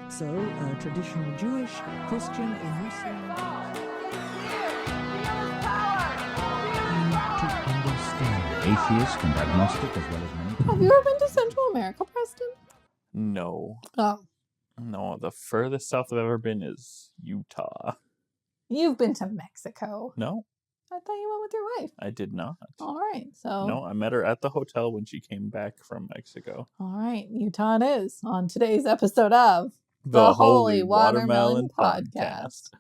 So, traditional Jewish, Christian, and Muslim. To understand. Atheist and agnostic as well as many. Have you ever been to Central America, Preston? No. Oh. No, the furthest south I've ever been is Utah. You've been to Mexico. No, I thought you went with your wife. I did not. All right, so... No, I met her at the hotel when she came back from Mexico. All right, Utah it is on today's episode of The Holy Watermelon Podcast.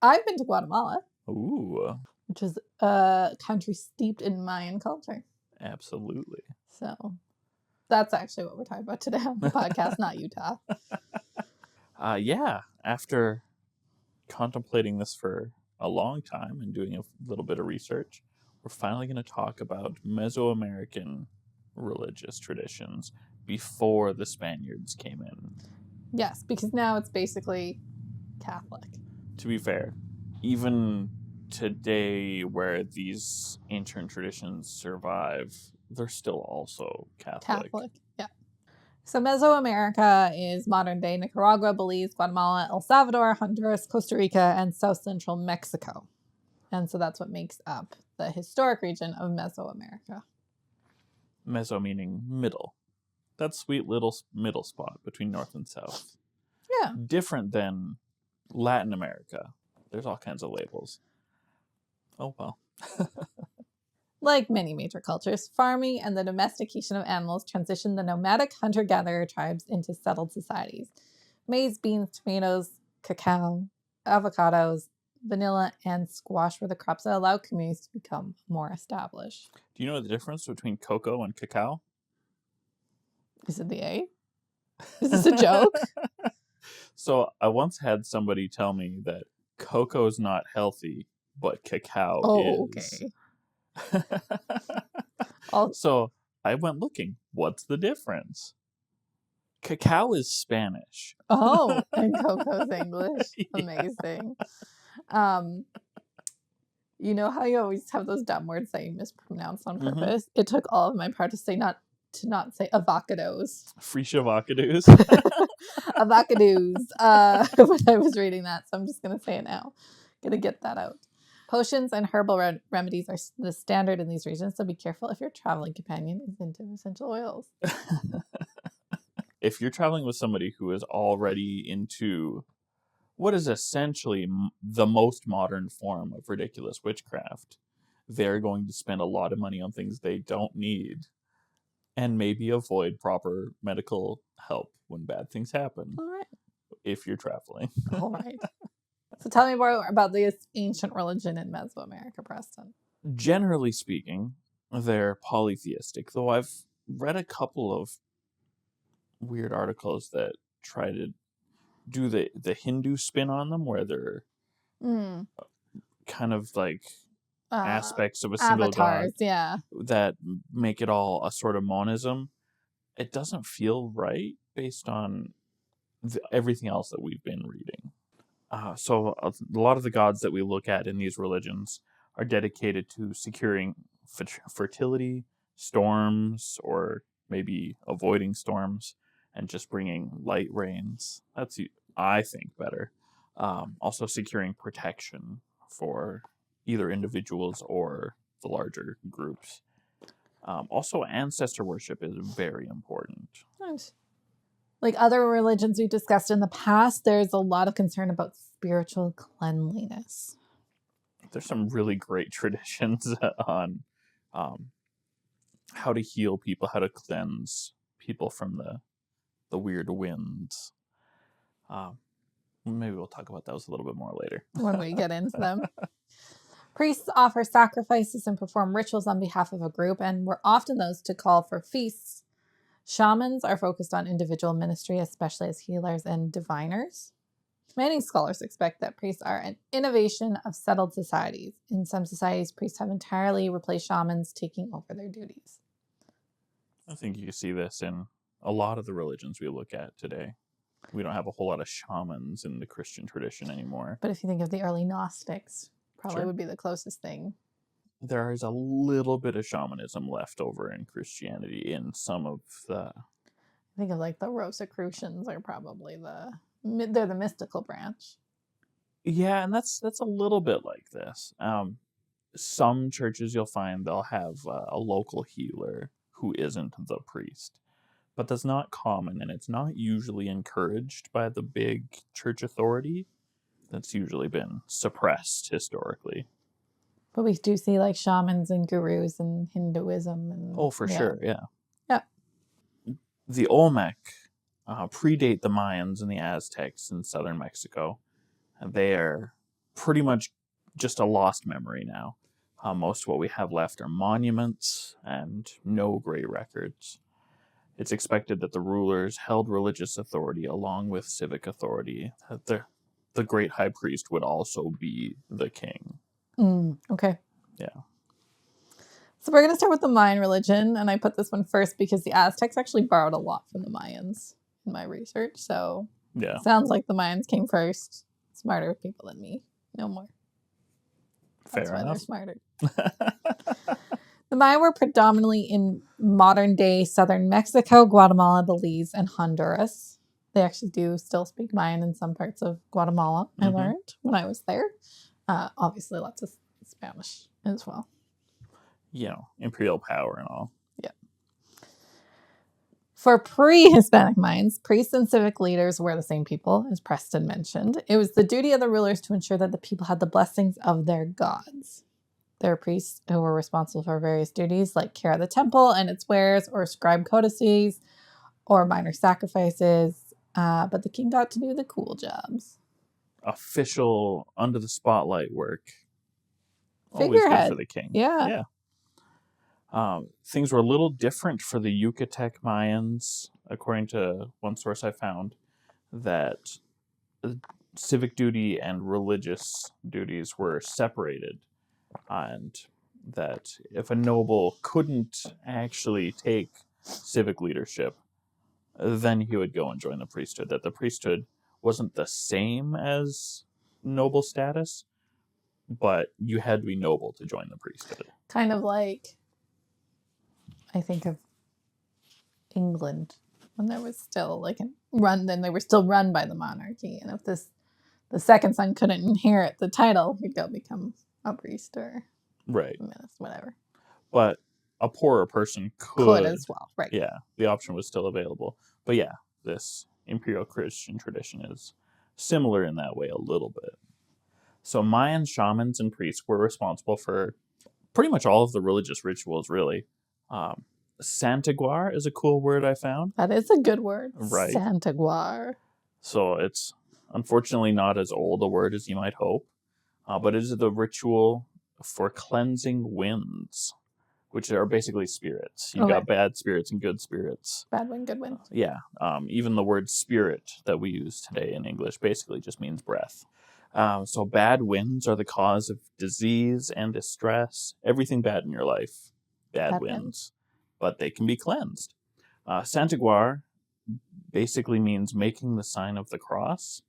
I've been to Guatemala, Ooh, which is a country steeped in Mayan culture. absolutely. So that's actually what we're talking about today on the podcast, not Utah. Yeah, after contemplating this for a long time and doing a little bit of research, we're finally going to talk about Mesoamerican religious traditions before the Spaniards came in. Yes, because now it's basically Catholic. To be fair, even today where these ancient traditions survive, they're still also Catholic. Yeah. So Mesoamerica is modern-day Nicaragua, Belize, Guatemala, El Salvador, Honduras, Costa Rica, and South Central Mexico. And so that's what makes up the historic region of Mesoamerica. Meso meaning middle. That sweet little middle spot between North and South. Yeah. Different than Latin America. There's all kinds of labels. Oh, well. Like many major cultures, farming and the domestication of animals transitioned the nomadic hunter-gatherer tribes into settled societies. Maize, beans, tomatoes, cacao, avocados, vanilla, and squash were the crops that allowed communities to become more established. Do you know the difference between cocoa and cacao? Is it the A? Is this a joke? So I once had somebody tell me that cocoa is not healthy, but cacao is. Okay. So I went looking. What's the difference? Cacao is Spanish. Oh, and cocoa's English. Yeah. Amazing. You know how you always have those dumb words that you mispronounce on purpose? It took all of my part to not say avocados. Fresh avocados. Avocados. When I was reading that, so I'm just gonna say it now. Gonna get that out. Potions and herbal remedies are the standard in these regions, so be careful if your traveling companion is into essential oils. If you're traveling with somebody who is already into what is essentially the most modern form of ridiculous witchcraft, they're going to spend a lot of money on things they don't need and maybe avoid proper medical help when bad things happen. All right. If you're traveling. All right. So tell me more about this ancient religion in Mesoamerica, Preston. Generally speaking, they're polytheistic, though I've read a couple of weird articles that try to do the Hindu spin on them, where they're kind of like aspects of a single avatars, god, yeah, that make it all a sort of monism. It doesn't feel right based on everything else that we've been reading. So a lot of the gods that we look at in these religions are dedicated to securing fertility, storms, or maybe avoiding storms, and just bringing light rains. That's, I think, better. Also securing protection for either individuals or the larger groups. Also, ancestor worship is very important. Nice. Like other religions we discussed in the past, there's a lot of concern about spiritual cleanliness. There's some really great traditions on how to heal people, how to cleanse people from the weird winds. Maybe we'll talk about those a little bit more later. When we get into them. Priests offer sacrifices and perform rituals on behalf of a group, and were often those to call for feasts. Shamans are focused on individual ministry, especially as healers and diviners. Many scholars expect that priests are an innovation of settled societies. In some societies, priests have entirely replaced shamans, taking over their duties. I think you can see this in a lot of the religions we look at today. We don't have a whole lot of shamans in the Christian tradition anymore. But if you think of the early Gnostics, probably Sure. would be the closest thing. There is a little bit of shamanism left over in Christianity in some of the... I think of like the Rosicrucians are probably the they're the mystical branch. Yeah, and that's a little bit like this. Some churches you'll find they'll have a local healer who isn't the priest, but that's not common, and it's not usually encouraged by the big church authority. That's usually been suppressed historically. But we do see like shamans and gurus in Hinduism. And, Oh, for sure, yeah. Yeah. The Olmec predate the Mayans and the Aztecs in southern Mexico. And they are pretty much just a lost memory now. Most of what we have left are monuments and no great records. It's expected that the rulers held religious authority along with civic authority. The great high priest would also be the king. Okay. Yeah. So we're going to start with the Mayan religion, and I put this one first because the Aztecs actually borrowed a lot from the Mayans in my research. So Yeah. sounds like the Mayans came first. Smarter people than me. No more. That's Fair why enough. they're smarter. The Maya were predominantly in modern-day southern Mexico, Guatemala, Belize, and Honduras. They actually do still speak Mayan in some parts of Guatemala, I learned when I was there. Obviously, lots of Spanish as well. You know, imperial power and all. Yeah. For pre-Hispanic Mayans, priests and civic leaders were the same people, as Preston mentioned. It was the duty of the rulers to ensure that the people had the blessings of their gods. There were priests who were responsible for various duties, like care of the temple and its wares, or scribe codices, or minor sacrifices. But the king got to do the cool jobs. Official, under the spotlight work. Always Figurehead. good for the king. Yeah. Things were a little different for the Yucatec Mayans, according to one source I found, that civic duty and religious duties were separated, and that if a noble couldn't actually take civic leadership, then he would go and join the priesthood. That the priesthood wasn't the same as noble status, but you had to be noble to join the priesthood. Kind of like, I think of England when there was still like then they were still run by the monarchy, and if the second son couldn't inherit the title, he'd go become a priest or Right. a minister, whatever. But a poorer person could as well, right? Yeah, the option was still available. But yeah, this imperial Christian tradition is similar in that way a little bit. So Mayan shamans and priests were responsible for pretty much all of the religious rituals, really. Santaguar is a cool word I found. That is a good word. Right. Santaguar. So it's unfortunately not as old a word as you might hope, but it is the ritual for cleansing winds, which are basically spirits. You've got bad spirits and good spirits. Bad wind, good wind. Yeah. Even the word spirit that we use today in English basically just means breath. So bad winds are the cause of disease and distress. Everything bad in your life, bad winds. But they can be cleansed. Santaguar basically means making the sign of the cross.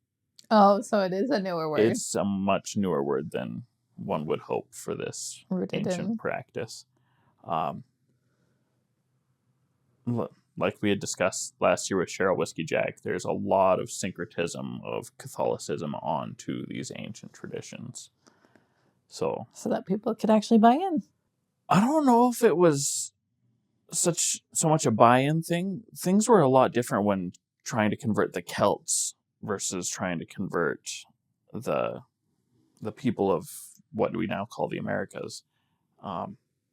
Oh, so it is a newer word. It's a much newer word than one would hope for this ancient practice. Like we had discussed last year with Cheryl Whiskey Jack, there's a lot of syncretism of Catholicism onto these ancient traditions. So that people could actually buy in. I don't know if it was so much a buy-in thing. Things were a lot different when trying to convert the Celts versus trying to convert the people of what we now call the Americas.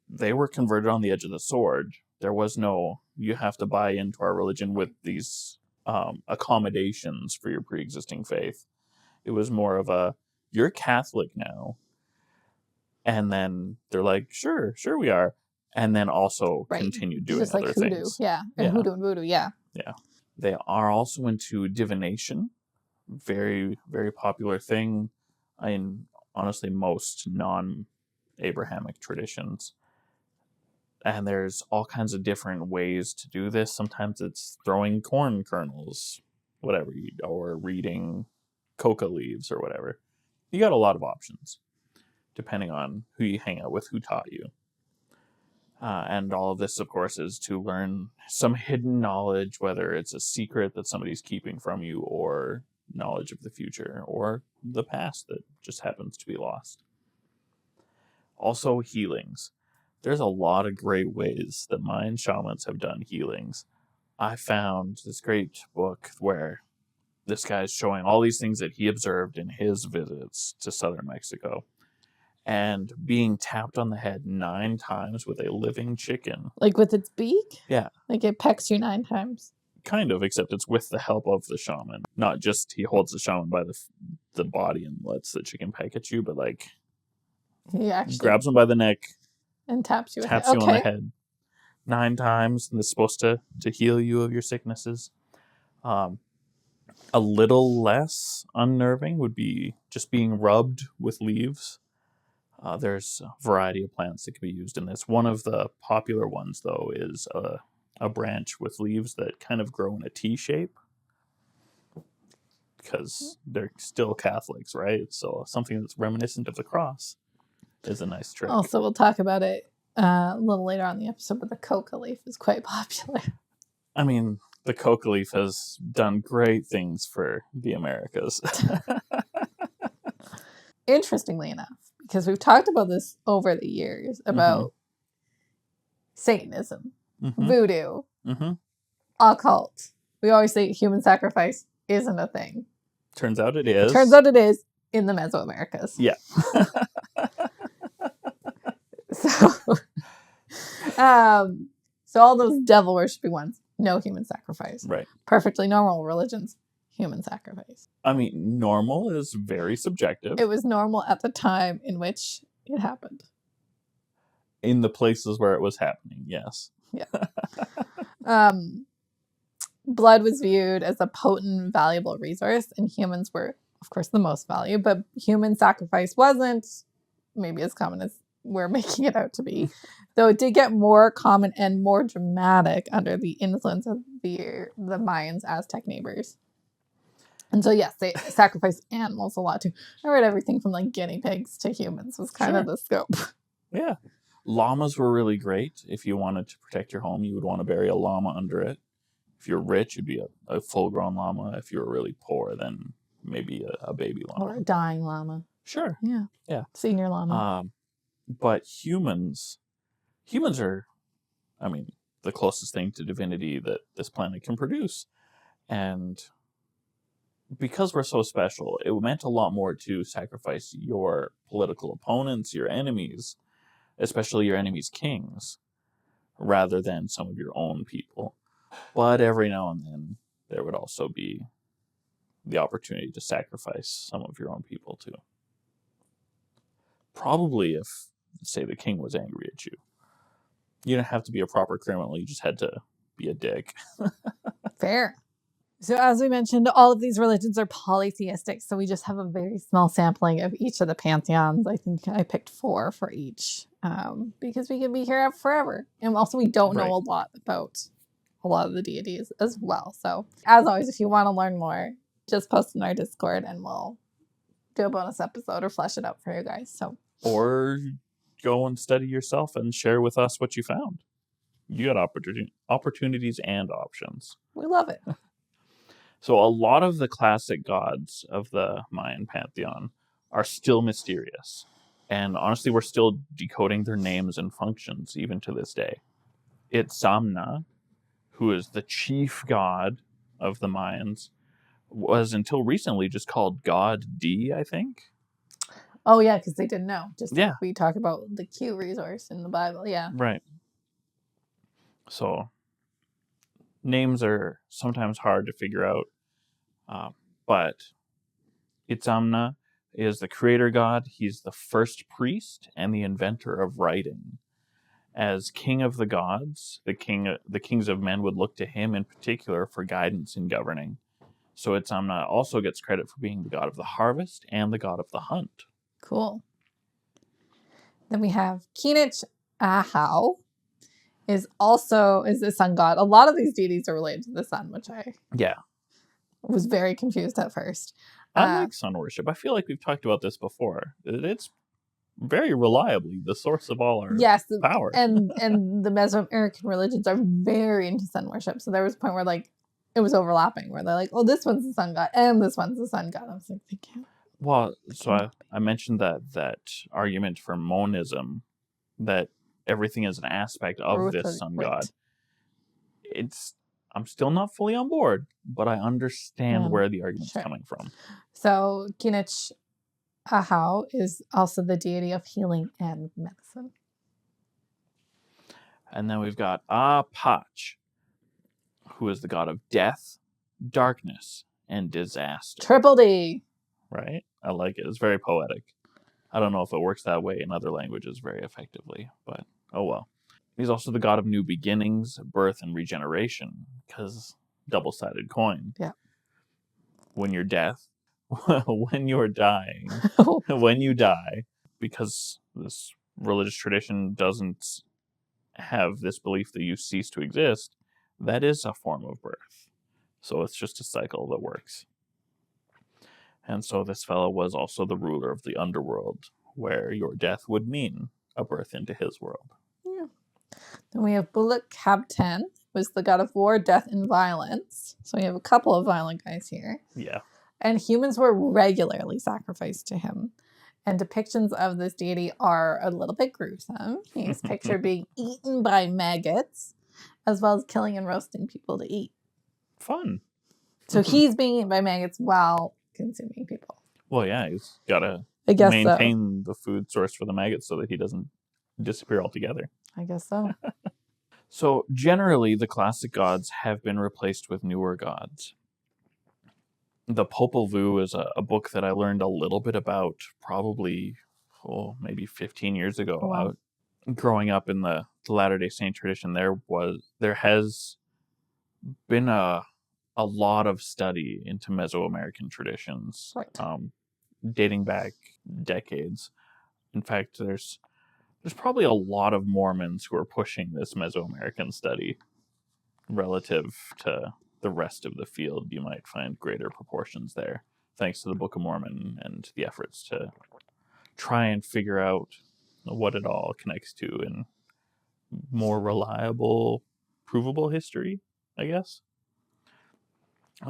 They were converted on the edge of the sword. There was no, you have to buy into our religion with these accommodations for your pre-existing faith. It was more of a, you're Catholic now. And then they're like, sure we are. And then also continue doing just other like hoodoo. things. Yeah. And hoodoo and voodoo, yeah. Yeah. They are also into divination. Very, very popular thing in honestly most non-Abrahamic traditions. And there's all kinds of different ways to do this. Sometimes it's throwing corn kernels, whatever, or reading coca leaves or whatever. You got a lot of options, depending on who you hang out with, who taught you. And all of this, of course, is to learn some hidden knowledge, whether it's a secret that somebody's keeping from you or knowledge of the future or the past that just happens to be lost. Also, healings. There's a lot of great ways that Mayan shamans have done healings. I found this great book where this guy's showing all these things that he observed in his visits to southern Mexico. And being tapped on the head 9 times with a living chicken. Like with its beak? Yeah. Like it pecks you 9 times. Kind of, except it's with the help of the shaman. Not just he holds the shaman by the body and lets the chicken peck at you, but like He actually grabs him by the neck, and taps you. taps you on the head 9 times, and it's supposed to heal you of your sicknesses. A little less unnerving would be just being rubbed with leaves. There's a variety of plants that can be used in this. One of the popular ones, though, is a branch with leaves that kind of grow in a T shape. Because they're still Catholics, right? So something that's reminiscent of the cross is a nice trick. Also, we'll talk about it a little later on in the episode, but the coca leaf is quite popular. I mean, the coca leaf has done great things for the Americas. Interestingly enough, because we've talked about this over the years, about Satanism, voodoo, occult. We always say human sacrifice isn't a thing. Turns out it is. Turns out it is in the Mesoamericas. Yeah. So all those devil worshipping ones, no human sacrifice. Right. Perfectly normal religions, human sacrifice. I mean, normal is very subjective. It was normal at the time in which it happened. In the places where it was happening, yes. Yeah. Blood was viewed as a potent, valuable resource, and humans were, of course, the most valued, but human sacrifice wasn't maybe as common as we're making it out to be, though it did get more common and more dramatic under the influence of the Mayans' Aztec neighbors. And so, yes, they sacrificed animals a lot too. I read everything from like guinea pigs to humans was kind of the scope. Yeah. Llamas were really great. If you wanted to protect your home, you would want to bury a llama under it. If you're rich, it'd be a full-grown llama. If you were really poor, then maybe a baby llama. Or a dying llama. Sure. Yeah. Yeah. Senior llama. But humans are, I mean, the closest thing to divinity that this planet can produce. And because we're so special, it meant a lot more to sacrifice your political opponents, your enemies, especially your enemies' kings, rather than some of your own people. But every now and then, there would also be the opportunity to sacrifice some of your own people, too. Probably if, say, the king was angry at you. You didn't have to be a proper criminal. You just had to be a dick. Fair. So as we mentioned, all of these religions are polytheistic. So we just have a very small sampling of each of the pantheons. I think I picked 4 for each because we could be here forever. And also we don't know a lot about a lot of the deities as well. So as always, if you want to learn more, just post in our Discord and we'll do a bonus episode or flesh it out for you guys. So or go and study yourself and share with us what you found. You got opportunities and options. We love it. So a lot of the classic gods of the Mayan pantheon are still mysterious. And honestly, we're still decoding their names and functions even to this day. Itzamna, who is the chief god of the Mayans, was until recently just called God D, I think. Oh, yeah, because they didn't know. Just like we talk about the Q resource in the Bible, yeah. Right. So, names are sometimes hard to figure out, but Itzamna is the creator god. He's the first priest and the inventor of writing. As king of the gods, the kings of men would look to him in particular for guidance in governing. So Itzamna also gets credit for being the god of the harvest and the god of the hunt. Cool. Then we have Kinich Ahau is the sun god. A lot of these deities are related to the sun, which I was very confused at first. I like sun worship. I feel like we've talked about this before. It's very reliably the source of all our power. And the Mesoamerican religions are very into sun worship. So there was a point where like it was overlapping where they're like, oh, this one's the sun god and this one's the sun god. I was like, they can't. Well, so I mentioned that argument for monism, that everything is an aspect of this sun god. I'm still not fully on board, but I understand where the argument's coming from. So Kinich Ahau is also the deity of healing and medicine. And then we've got Apach, who is the god of death, darkness, and disaster. Triple D. Right? I like it. It's very poetic. I don't know if it works that way in other languages very effectively, but oh well. He's also the god of new beginnings, birth, and regeneration, because double-sided coin. Yeah. When you're death, when you're dying, when you die, because this religious tradition doesn't have this belief that you cease to exist, that is a form of birth. So it's just a cycle that works. And so this fellow was also the ruler of the underworld, where your death would mean a birth into his world. Yeah. Then we have Bulak Kabten, who is the god of war, death, and violence. So we have a couple of violent guys here. Yeah. And humans were regularly sacrificed to him. And depictions of this deity are a little bit gruesome. He's pictured being eaten by maggots, as well as killing and roasting people to eat. Fun. So he's being eaten by maggots while consuming people. Well, yeah, he's got to maintain the food source for the maggots so that he doesn't disappear altogether. I guess so. So generally, the classic gods have been replaced with newer gods. The Popol Vuh is a book that I learned a little bit about probably, maybe 15 years ago. Oh, wow. Growing up in the Latter-day Saint tradition, there has been a lot of study into Mesoamerican traditions, right. Dating back decades. In fact, there's probably a lot of Mormons who are pushing this Mesoamerican study relative to the rest of the field. You might find greater proportions there, thanks to the Book of Mormon and the efforts to try and figure out what it all connects to in more reliable, provable history, I guess.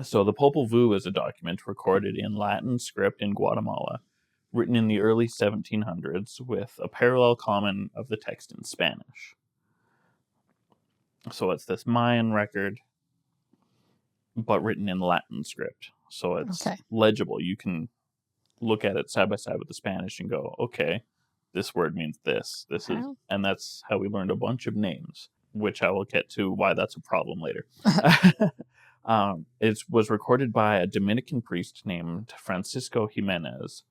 So the Popol Vuh is a document recorded in Latin script in Guatemala, written in the early 1700s with a parallel comment of the text in Spanish. So it's this Mayan record, but written in Latin script. So it's legible. You can look at it side by side with the Spanish and go, okay, this word means this. This is, and that's how we learned a bunch of names, which I will get to why that's a problem later. It was recorded by a Dominican priest named Francisco Jimenez,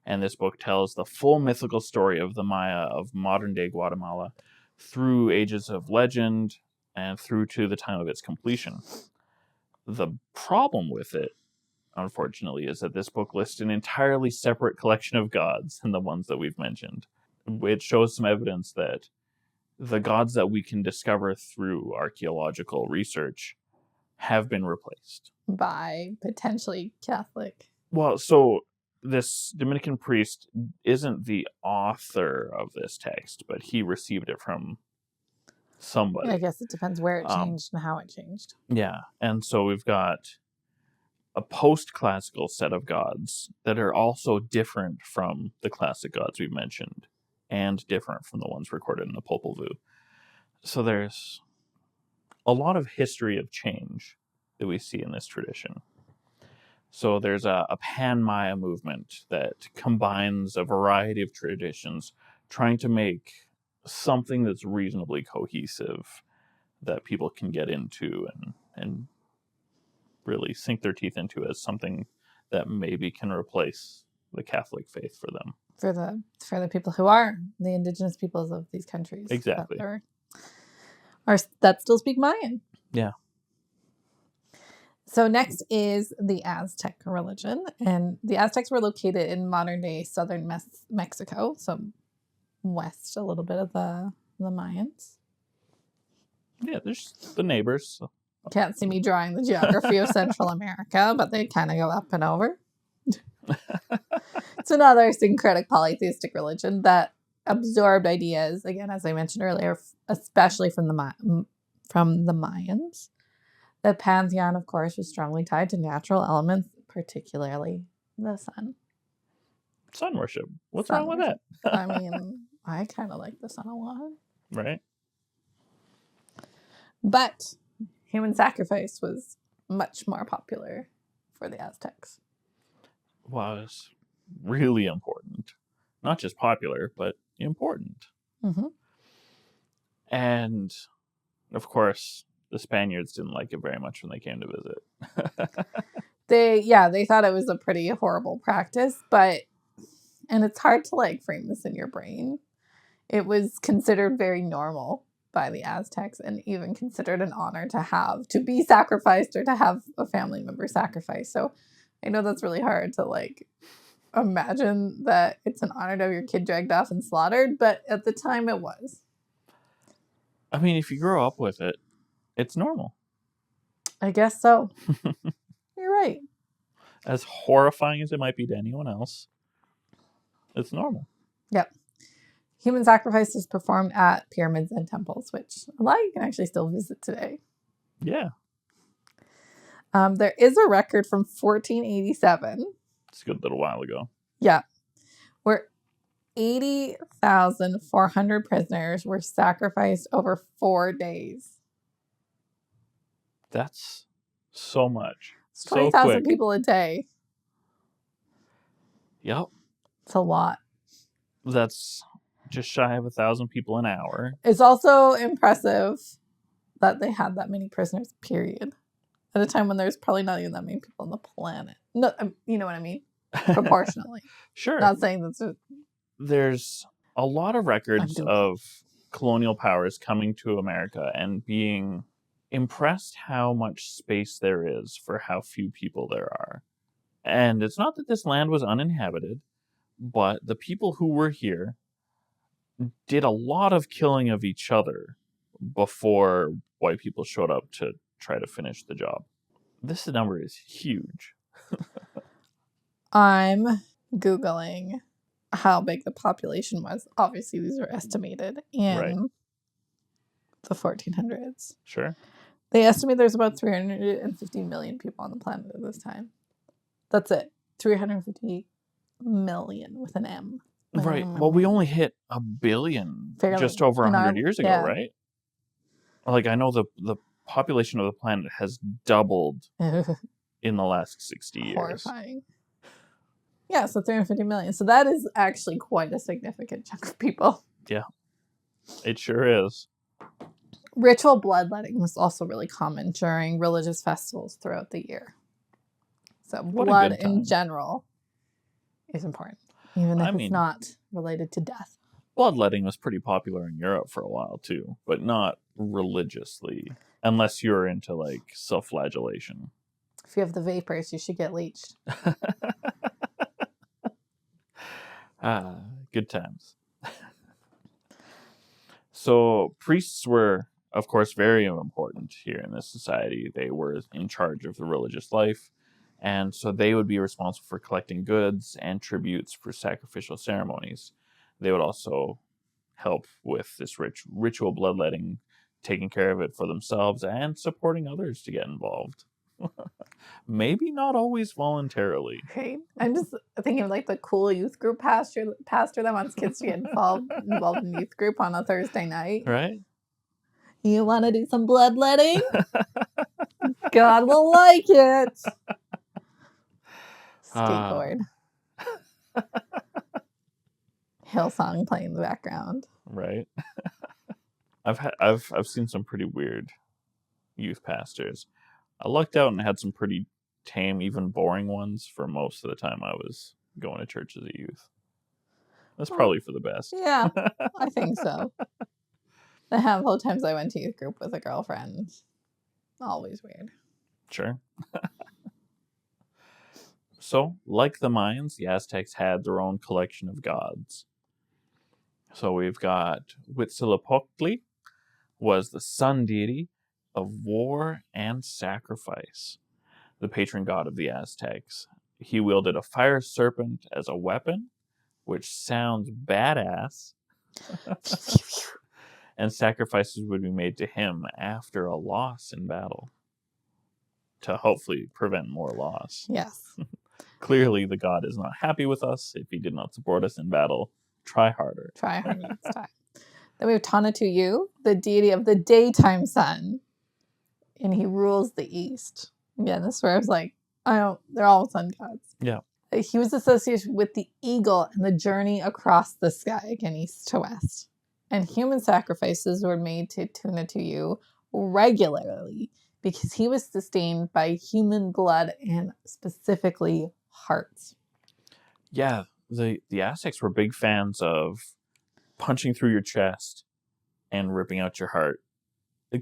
and this book tells the full mythical story of the Maya of modern-day Guatemala through ages of legend and through to the time of its completion. The problem with it, unfortunately, is that this book lists an entirely separate collection of gods than the ones that we've mentioned. It shows some evidence that the gods that we can discover through archaeological research have been replaced. By potentially Catholic. Well, so this Dominican priest isn't the author of this text, but he received it from somebody. I guess it depends where it changed and how it changed. Yeah, and so we've got a post-classical set of gods that are also different from the classic gods we've mentioned and different from the ones recorded in the Popol Vuh. So there's a lot of history of change that we see in this tradition. So there's a pan-Maya movement that combines a variety of traditions, trying to make something that's reasonably cohesive that people can get into and really sink their teeth into as something that maybe can replace the Catholic faith for them. For the people who are the indigenous peoples of these countries. Exactly. That still speak Mayan. Yeah. So next is the Aztec religion. And the Aztecs were located in modern-day southern Mexico. So west a little bit of the Mayans. Yeah, there's the neighbors. Can't see me drawing the geography of Central America, but they kind of go up and over. It's another syncretic polytheistic religion that absorbed ideas, again, as I mentioned earlier, especially from the Mayans. The pantheon, of course, was strongly tied to natural elements, particularly the sun. Sun worship. What's Sun wrong with worship. that? I mean, I kind of like the sun a lot. Right? But human sacrifice was much more popular for the Aztecs. Was really important. Not just popular, but important. Mm-hmm. And, of course, the Spaniards didn't like it very much when they came to visit. They thought it was a pretty horrible practice, and it's hard to like frame this in your brain. It was considered very normal by the Aztecs and even considered an honor to be sacrificed or to have a family member sacrificed. So I know that's really hard to like imagine that it's an honor to have your kid dragged off and slaughtered, but at the time it was. I mean, if you grow up with it, it's normal. I guess so. You're right. As horrifying as it might be to anyone else, it's normal. Yep. Human sacrifice is performed at pyramids and temples, which a lot you can actually still visit today. Yeah. There is a record from 1487. It's a good little while ago. Yeah. Where 80,400 prisoners were sacrificed over 4 days. That's so much. It's 20,000 so quick. people a day. Yep. It's a lot. That's just shy of 1,000 people an hour. It's also impressive that they had that many prisoners, period. At a time when there's probably not even that many people on the planet. No, you know what I mean? Proportionally. Sure. Not saying that's There's a lot of records of colonial powers coming to America and being impressed how much space there is for how few people there are. And it's not that this land was uninhabited, but the people who were here did a lot of killing of each other before white people showed up to try to finish the job. This number is huge. I'm Googling how big the population was. Obviously, these are estimated in the 1400s. Sure. They estimate there's about 350 million people on the planet at this time. That's it. 350 million with an M. Right. Well, we only hit 1 billion just over 100 years ago, right? Like, I know the population of the planet has doubled in the last 60 years. Horrifying. Yeah, so 350 million. So that is actually quite a significant chunk of people. Yeah, it sure is. Ritual bloodletting was also really common during religious festivals throughout the year. So blood in general is important, even if it's not related to death. Bloodletting was pretty popular in Europe for a while too, but not religiously, unless you're into like self-flagellation. If you have the vapors, you should get leeched. Good times. So priests were, of course, very important here in this society. They were in charge of the religious life, and so they would be responsible for collecting goods and tributes for sacrificial ceremonies. They would also help with this ritual bloodletting, taking care of it for themselves and supporting others to get involved. Maybe not always voluntarily. Right. I'm just thinking of like the cool youth group pastor that wants kids to get involved in youth group on a Thursday night. Right? You want to do some bloodletting? God will like it. Skateboard. Hillsong playing in the background. Right. I've seen some pretty weird youth pastors. I lucked out and had some pretty tame, even boring ones for most of the time I was going to church as a youth. That's probably for the best. Yeah, I think so. The handful of times I went to youth group with a girlfriend, always weird. Sure. So, like the Mayans, the Aztecs had their own collection of gods. So we've got Huitzilopochtli, was the sun deity of war and sacrifice, the patron god of the Aztecs. He wielded a fire serpent as a weapon, which sounds badass. And sacrifices would be made to him after a loss in battle. to hopefully prevent more loss. Yes. Clearly, the god is not happy with us if he did not support us in battle. Try harder. Try hard next time. Then we have Tonatiuh, the deity of the daytime sun, and he rules the east. Again, this is where I was like, they're all sun gods. Yeah. He was associated with the eagle and the journey across the sky, again, east to west. And human sacrifices were made to Tonatiuh regularly because he was sustained by human blood and specifically hearts. Yeah, the Aztecs were big fans of punching through your chest and ripping out your heart.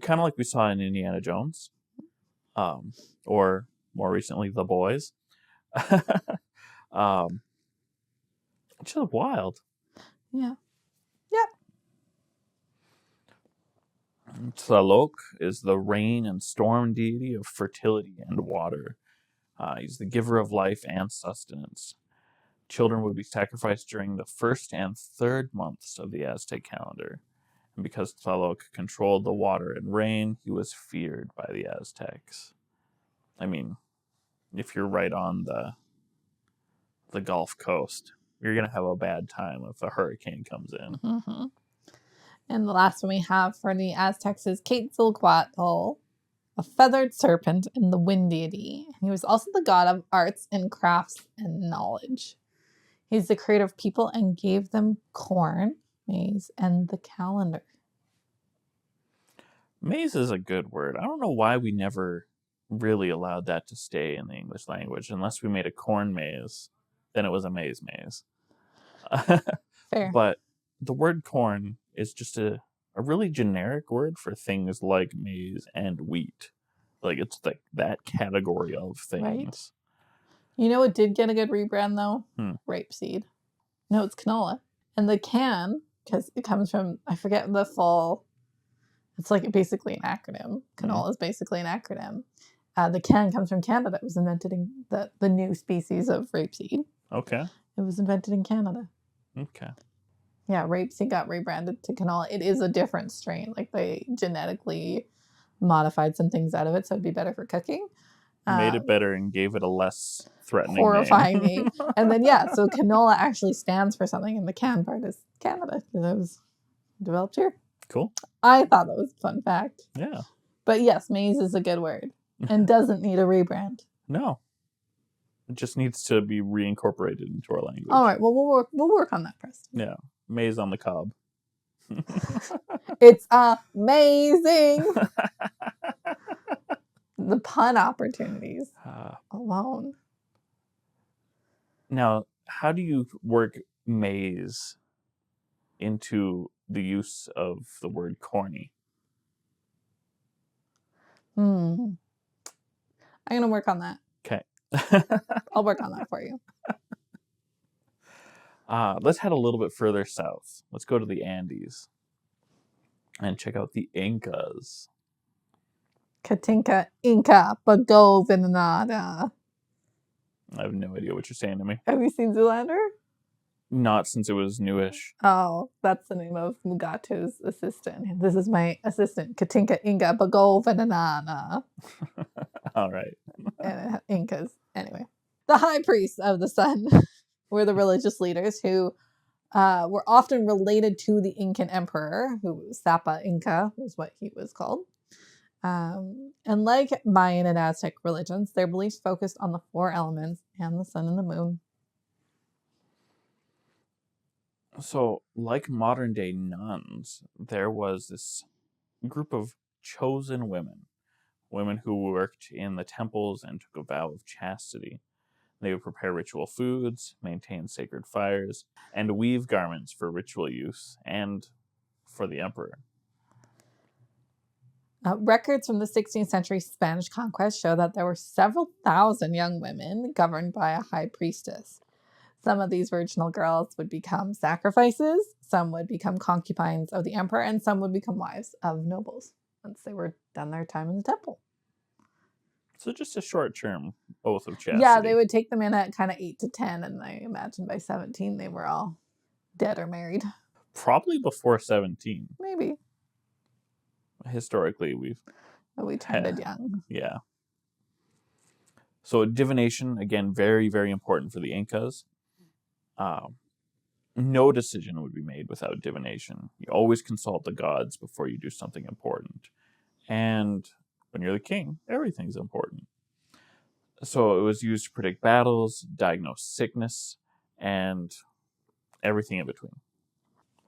Kind of like we saw in Indiana Jones, or more recently, The Boys. Just wild. Yeah. Yep. Tlaloc is the rain and storm deity of fertility and water. He's the giver of life and sustenance. Children would be sacrificed during the first and third months of the Aztec calendar. And because Tlaloc controlled the water and rain, he was feared by the Aztecs. I mean, if you're right on the Gulf Coast, you're going to have a bad time if a hurricane comes in. Mm-hmm. And the last one we have for the Aztecs is Quetzalcoatl, a feathered serpent and the wind deity. He was also the god of arts and crafts and knowledge. He's the creator of people and gave them corn, maize, and the calendar. Maize is a good word. I don't know why we never really allowed that to stay in the English language. Unless we made a corn maze, then it was a maize. Fair. But the word corn is just a really generic word for things like maize and wheat. Like, it's like that category of things. Right. You know what did get a good rebrand, though? Rapeseed. No, it's canola. And the can, because it comes from, I forget the full, it's like basically an acronym. Canola is basically an acronym. The can comes from Canada. It was invented in the new species of rapeseed. Okay. It was invented in Canada. Okay. Yeah, rapeseed got rebranded to canola. It is a different strain. Like, they genetically modified some things out of it so it'd be better for cooking. Made it better and gave it a less threatening horrifying name. And then, so canola actually stands for something, and the can part is Canada, because it was developed here. Cool. I thought that was a fun fact. Yeah. But yes, maize is a good word and doesn't need a rebrand. No. It just needs to be reincorporated into our language. All right. Well, we'll work on that, Preston. Yeah. Maize on the cob. It's amazing. The pun opportunities alone. Now, how do you work maize into the use of the word corny? I'm going to work on that. Okay. I'll work on that for you. Let's head a little bit further south. Let's go to the Andes and check out the Incas. Katinka Inca Bagovinada. I have no idea what you're saying to me. Have you seen Zoolander? Not since it was newish. Oh, that's the name of Mugatu's assistant. This is my assistant, Katinka Inca Bagovinada. All right. Incas. Anyway. The high priests of the sun were the religious leaders who were often related to the Incan emperor, who Sapa Inca was what he was called. And like Mayan and Aztec religions, their beliefs focused on the 4 elements and the sun and the moon. So, like modern day nuns, there was this group of chosen women who worked in the temples and took a vow of chastity. They would prepare ritual foods, maintain sacred fires, and weave garments for ritual use and for the emperor. Records from the 16th century Spanish conquest show that there were several thousand young women governed by a high priestess. Some of these virginal girls would become sacrifices, some would become concubines of the emperor, and some would become wives of nobles once they were done their time in the temple. So just a short-term oath of chastity. Yeah, they would take them in at kind of 8 to 10, and I imagine by 17 they were all dead or married. Probably before 17. Maybe. Historically, we turned young. Yeah. So divination, again, very, very important for the Incas. No decision would be made without divination. You always consult the gods before you do something important. And when you're the king, everything's important. So it was used to predict battles, diagnose sickness, and everything in between.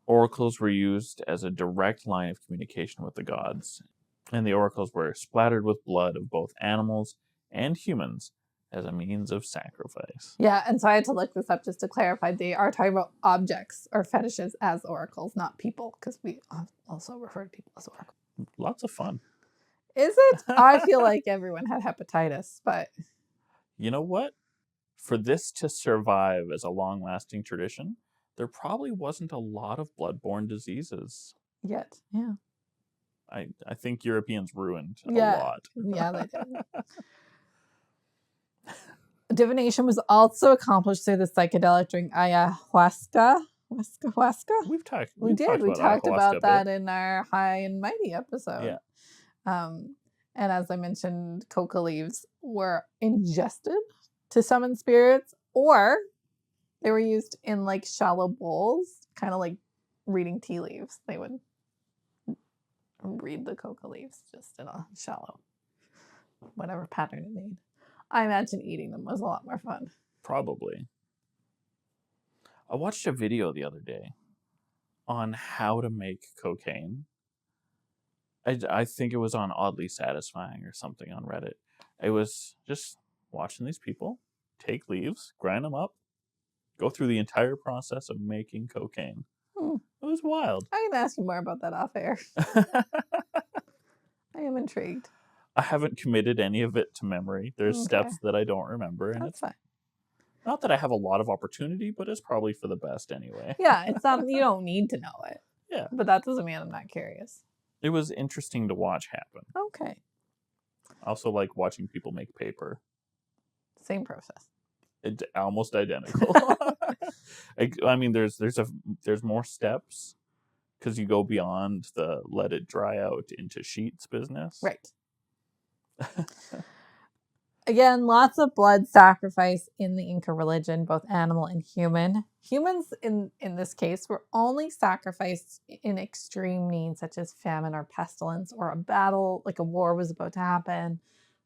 Oracles were used as a direct line of communication with the gods, and the oracles were splattered with blood of both animals and humans as a means of sacrifice. Yeah, and so I had to look this up just to clarify. They are talking about objects or fetishes as oracles, not people, because we also refer to people as oracles. Lots of fun. Is it? I feel like everyone had hepatitis, but You know what? For this to survive as a long-lasting tradition, there probably wasn't a lot of bloodborne diseases. yet, yeah. I think Europeans ruined a Yeah. lot. Yeah, they did. Divination was also accomplished through the psychedelic drink ayahuasca. Huasca? We talked We about talked ayahuasca about a that bit. in our High and Mighty episode. Yeah. And as I mentioned, coca leaves were ingested to summon spirits, or they were used in like shallow bowls, kind of like reading tea leaves. They would read the coca leaves just in a shallow, whatever pattern it made. I imagine eating them was a lot more fun. Probably. I watched a video the other day on how to make cocaine. I think it was on Oddly Satisfying or something on Reddit. It was just watching these people take leaves, grind them up, go through the entire process of making cocaine. It was wild. I can ask you more about that off air. I am intrigued. I haven't committed any of it to memory. There's Okay. steps that I don't remember, and That's it's fine. not that I have a lot of opportunity, but it's probably for the best anyway. Yeah, it's not, you don't need to know it. Yeah. But that doesn't mean I'm not curious. It was interesting to watch happen. Okay. I also like watching people make paper. Same process. It's almost identical. I mean, there's more steps because you go beyond the let it dry out into sheets business. Right. Again, lots of blood sacrifice in the Inca religion, both animal and human. Humans, in this case, were only sacrificed in extreme needs, such as famine or pestilence, or a battle, like a war was about to happen.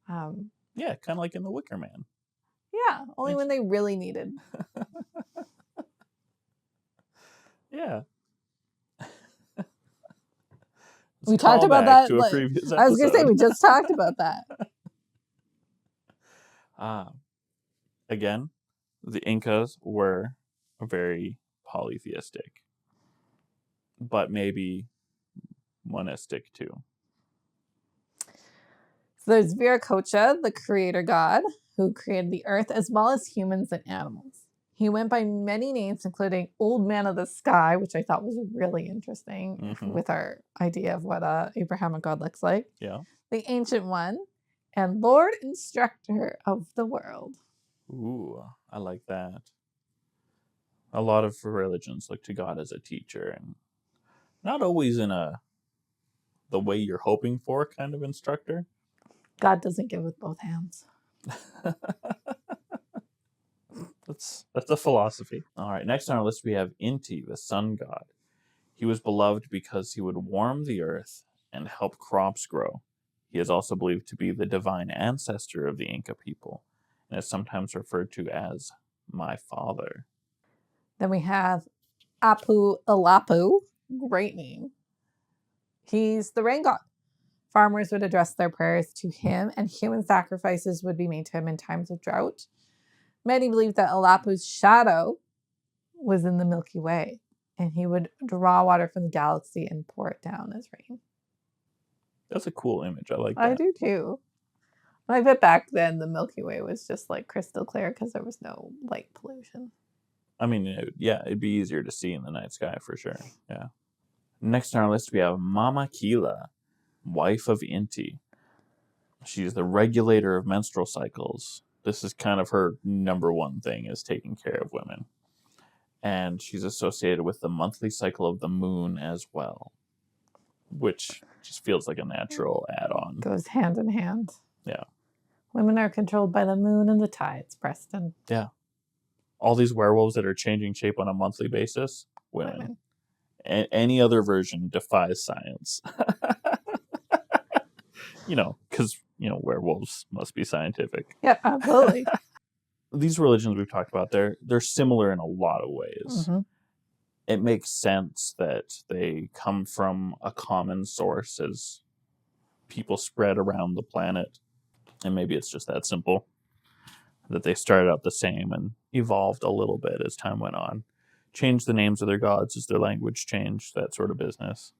Yeah, kind of like in The Wicker Man. Yeah, only when they really needed. Yeah. We talked about that. To a Like, previous I was going to say, episode. we just talked about that. Again, the Incas were very polytheistic, but maybe monistic too. So there's Viracocha, the creator god, who created the earth as well as humans and animals. He went by many names, including Old Man of the Sky, which I thought was really interesting with our idea of what a Abrahamic god looks like. Yeah. The Ancient One, and Lord Instructor of the World. Ooh, I like that. A lot of religions look to God as a teacher, and not always in the way you're hoping for kind of instructor. God doesn't give with both hands. That's a philosophy. All right, next on our list we have Inti, the sun god. He was beloved because he would warm the earth and help crops grow. He is also believed to be the divine ancestor of the Inca people, and is sometimes referred to as my father. Then we have Apu Ilapu, great name. He's the rain god. Farmers would address their prayers to him, and human sacrifices would be made to him in times of drought. Many believe that Ilapu's shadow was in the Milky Way, and he would draw water from the galaxy and pour it down as rain. That's a cool image. I like that. I do too. I bet back then the Milky Way was just like crystal clear because there was no light pollution. I mean, it'd be easier to see in the night sky for sure. Yeah. Next on our list, we have Mama Kila, wife of Inti. She's the regulator of menstrual cycles. This is kind of her number one thing, is taking care of women. And she's associated with the monthly cycle of the moon as well, which just feels like a natural add-on. Goes hand in hand. Yeah. Women are controlled by the moon and the tides, Preston. Yeah. All these werewolves that are changing shape on a monthly basis, women. Any other version defies science. Because, werewolves must be scientific. Yep, absolutely. These religions we've talked about, they're similar in a lot of ways. Mm-hmm. It makes sense that they come from a common source as people spread around the planet. And maybe it's just that simple, that they started out the same and evolved a little bit as time went on. Changed the names of their gods as their language changed, that sort of business.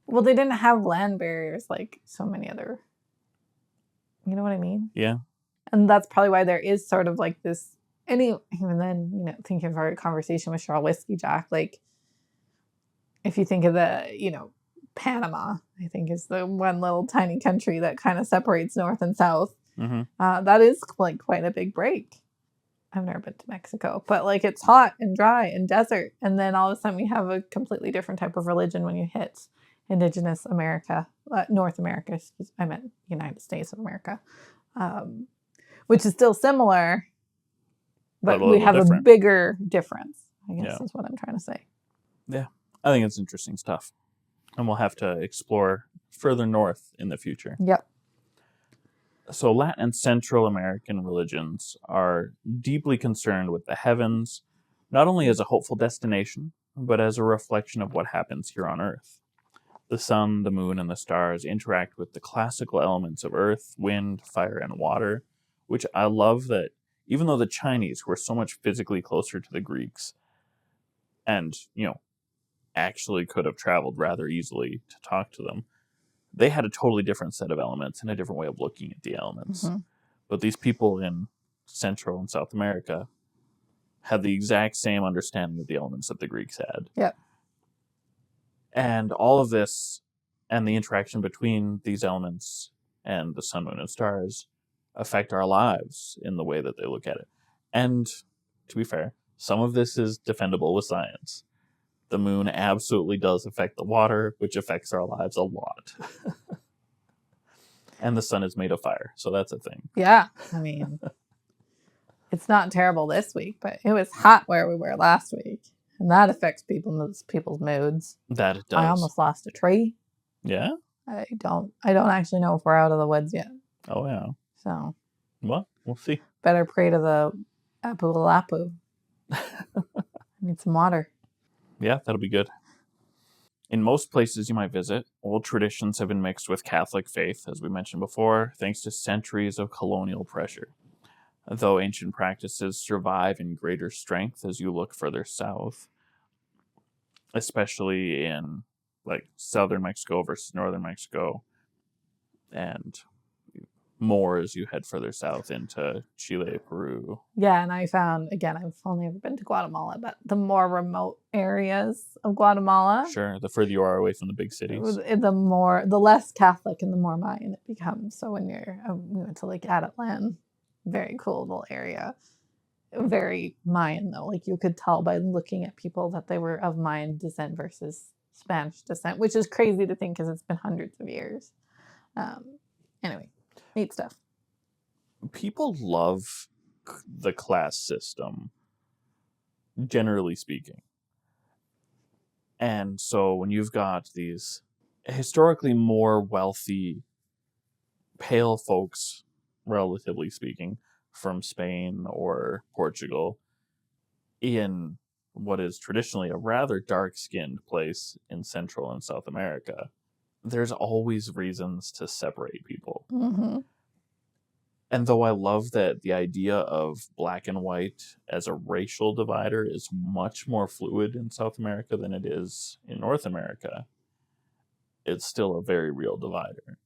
Well, they didn't have land barriers like so many other. You know what I mean? Yeah. And that's probably why there is sort of like this. Even then, thinking of our conversation with Charles Whiskey Jack, like if you think of the, Panama, I think is the one little tiny country that kind of separates North and South. Mm-hmm. That is like quite a big break. I've never been to Mexico, but like it's hot and dry and desert. And then all of a sudden we have a completely different type of religion when you hit indigenous America, North America, I meant United States of America, which is still similar, but we have a bigger difference, I guess is what I'm trying to say. Yeah, I think it's interesting stuff. And we'll have to explore further north in the future. Yep. So Latin and Central American religions are deeply concerned with the heavens, not only as a hopeful destination, but as a reflection of what happens here on Earth. The sun, the moon, and the stars interact with the classical elements of earth, wind, fire, and water, which I love that even though the Chinese were so much physically closer to the Greeks and, actually could have traveled rather easily to talk to them, they had a totally different set of elements and a different way of looking at the elements. Mm-hmm. But these people in Central and South America had the exact same understanding of the elements that the Greeks had. Yep. And all of this and the interaction between these elements and the sun, moon, and stars affect our lives in the way that they look at it. And to be fair, some of this is defendable with science. The moon absolutely does affect the water, which affects our lives a lot. And the sun is made of fire, so that's a thing. Yeah, I mean, it's not terrible this week, but it was hot where we were last week. And that affects people's moods. That it does. I almost lost a tree. Yeah? I don't actually know if we're out of the woods yet. Oh, yeah. So. Well, we'll see. Better pray to the Apu-Lapu. Need some water. Yeah, that'll be good. In most places you might visit, old traditions have been mixed with Catholic faith, as we mentioned before, thanks to centuries of colonial pressure. Though ancient practices survive in greater strength as you look further south, especially in southern Mexico versus northern Mexico, and more as you head further south into Chile, Peru. Yeah, and I found, again, I've only ever been to Guatemala, but the more remote areas of Guatemala. Sure, the further you are away from the big cities. The less Catholic and the more Mayan it becomes. So when we went to Atitlan, very cool little area. Very Mayan though. You could tell by looking at people that they were of Mayan descent versus Spanish descent, which is crazy to think because it's been hundreds of years. Anyway. Neat stuff. People love the class system, generally speaking. And so when you've got these historically more wealthy, pale folks, relatively speaking, from Spain or Portugal, in what is traditionally a rather dark-skinned place in Central and South America, there's always reasons to separate people. Mm-hmm. And though I love that the idea of black and white as a racial divider is much more fluid in South America than it is in North America, it's still a very real divider.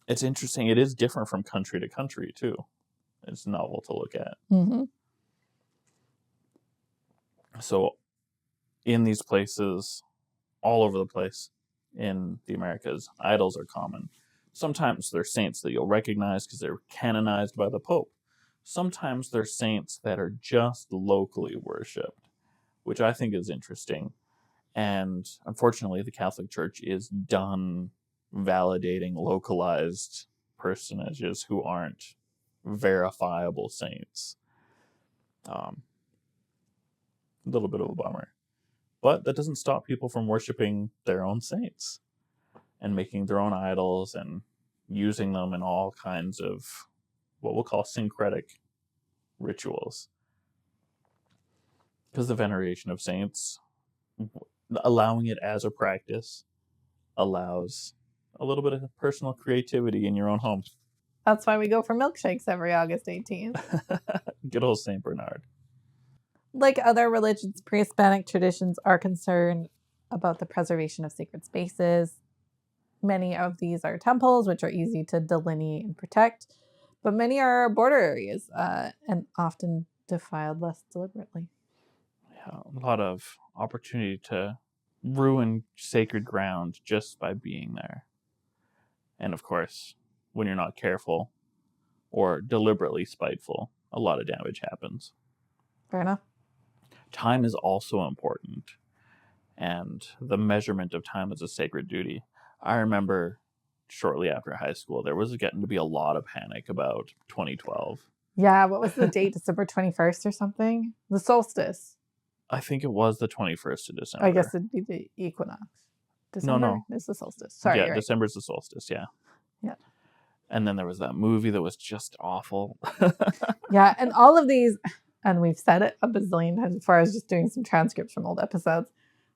It's interesting. It is different from country to country, too. It's novel to look at. Mm-hmm. So in these places, all over the place in the Americas, idols are common. Sometimes they're saints that you'll recognize because they're canonized by the Pope. Sometimes they're saints that are just locally worshipped, which I think is interesting. And unfortunately, the Catholic Church is done validating localized personages who aren't verifiable saints. A little bit of a bummer. But that doesn't stop people from worshiping their own saints and making their own idols and using them in all kinds of what we'll call syncretic rituals. Because the veneration of saints, allowing it as a practice, allows a little bit of personal creativity in your own home. That's why we go for milkshakes every August 18th. Good old St. Bernard. Like other religions, pre-Hispanic traditions are concerned about the preservation of sacred spaces. Many of these are temples, which are easy to delineate and protect, but many are border areas and often defiled less deliberately. Yeah, a lot of opportunity to ruin sacred ground just by being there. And of course, when you're not careful or deliberately spiteful, a lot of damage happens. Fair enough. Time is also important, and the measurement of time is a sacred duty. I remember shortly after high school, there was getting to be a lot of panic about 2012. Yeah, what was the date? December 21st or something? The solstice. I think it was the 21st of December. I guess it'd be the equinox. December No. is the solstice. Sorry, yeah, you're right. December's the solstice, yeah. Yeah. And then there was that movie that was just awful. Yeah, and all of these, and we've said it a bazillion times before. I was just doing some transcripts from old episodes.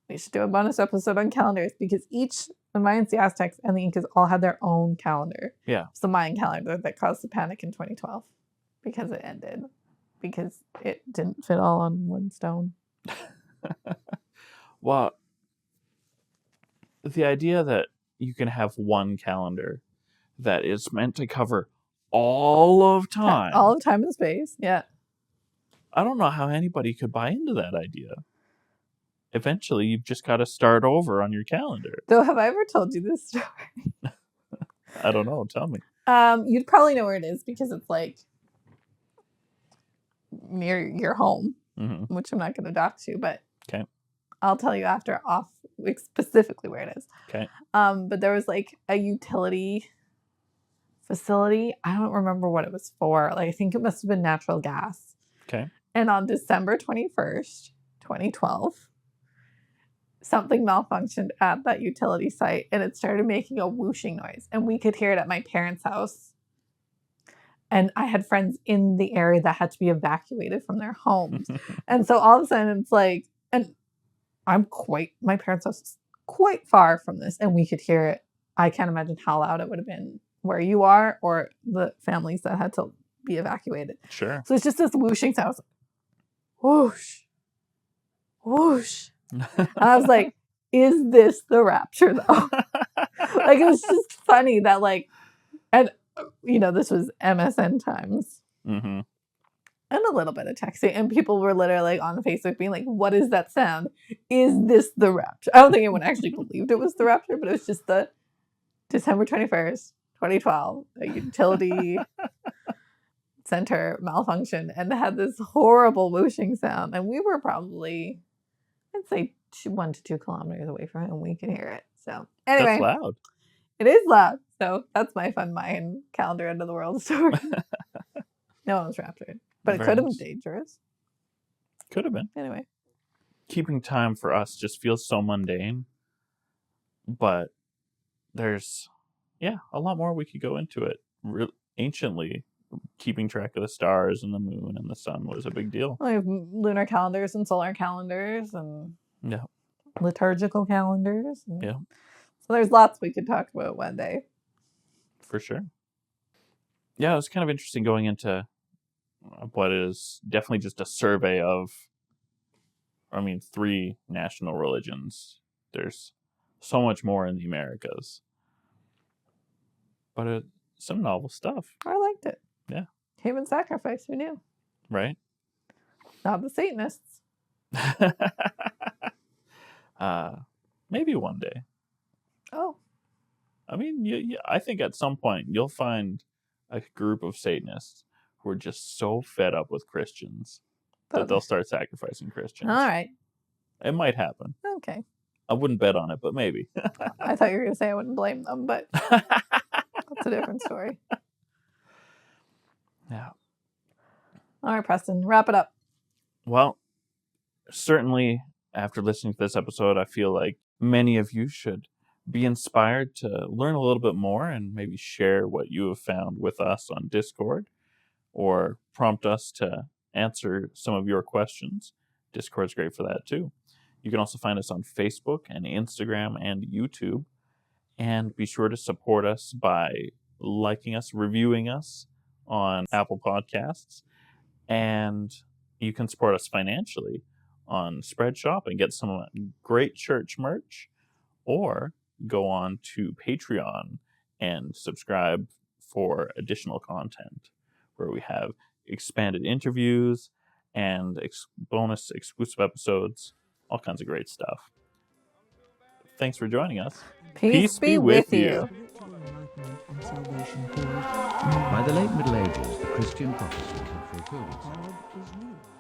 We should do a bonus episode on calendars because each, the Mayans, the Aztecs, and the Incas all had their own calendar. Yeah. It's the Mayan calendar that caused the panic in 2012 because it ended. Because it didn't fit all on one stone. Well, the idea that you can have one calendar that is meant to cover all of time. All of time and space, yeah. I don't know how anybody could buy into that idea. Eventually, you've just got to start over on your calendar. Though, have I ever told you this story? I don't know. Tell me. You'd probably know where it is because it's like near your home, which I'm not going to dox you, but okay. I'll tell you after off specifically where it is. Okay. But there was like a utility facility. I don't remember what it was for. Like I think it must have been natural gas. Okay. And on December 21st, 2012, something malfunctioned at that utility site and it started making a whooshing noise. And we could hear it at my parents' house. And I had friends in the area that had to be evacuated from their homes. And so all of a sudden it's like, and my parents' house is quite far from this and we could hear it. I can't imagine how loud it would have been where you are or the families that had to be evacuated. Sure. So it's just this whooshing sound. Whoosh. Whoosh. And I was like, is this the rapture though? Like it was just funny that like, and you know, this was MSN times. Mm-hmm. And a little bit of texting. And people were literally on Facebook being like, what is that sound? Is this the rapture? I don't think anyone actually believed it was the rapture, but it was just the December 21st, 2012, a utility center malfunction and had this horrible whooshing sound. And we were probably, I'd say 1 to 2 kilometers away from it and we could hear it. So anyway. That's loud. It is loud. So that's my fun Mayan calendar end of the world story. No one was raptured. But it could have been dangerous. Could have been. Anyway. Keeping time for us just feels so mundane. But there's, a lot more we could go into it. Anciently, keeping track of the stars and the moon and the sun was a big deal. We have lunar calendars and solar calendars and liturgical calendars. And so there's lots we could talk about one day. For sure. Yeah, it was kind of interesting going into what is definitely just a survey of, 3 national religions. There's so much more in the Americas. But some novel stuff. I liked it. Yeah. Human sacrifice, who knew? Right? Not the Satanists. Maybe one day. Oh. I think at some point you'll find a group of Satanists who are just so fed up with Christians that they'll start sacrificing Christians. All right. It might happen. Okay. I wouldn't bet on it, but maybe. I thought you were going to say I wouldn't blame them, but That's a different story. Yeah. All right, Preston, wrap it up. Well, certainly after listening to this episode, I feel like many of you should be inspired to learn a little bit more and maybe share what you have found with us on Discord or prompt us to answer some of your questions. Discord's great for that too. You can also find us on Facebook and Instagram and YouTube. And be sure to support us by liking us, reviewing us on Apple Podcasts. And you can support us financially on Spreadshop and get some great church merch, or go on to Patreon and subscribe for additional content where we have expanded interviews and bonus exclusive episodes, all kinds of great stuff. Thanks for joining us. Peace be with you. Spiritual enlightenment and salvation for By the late Middle Ages, the Christian prophecy had fulfilled itself. God is near.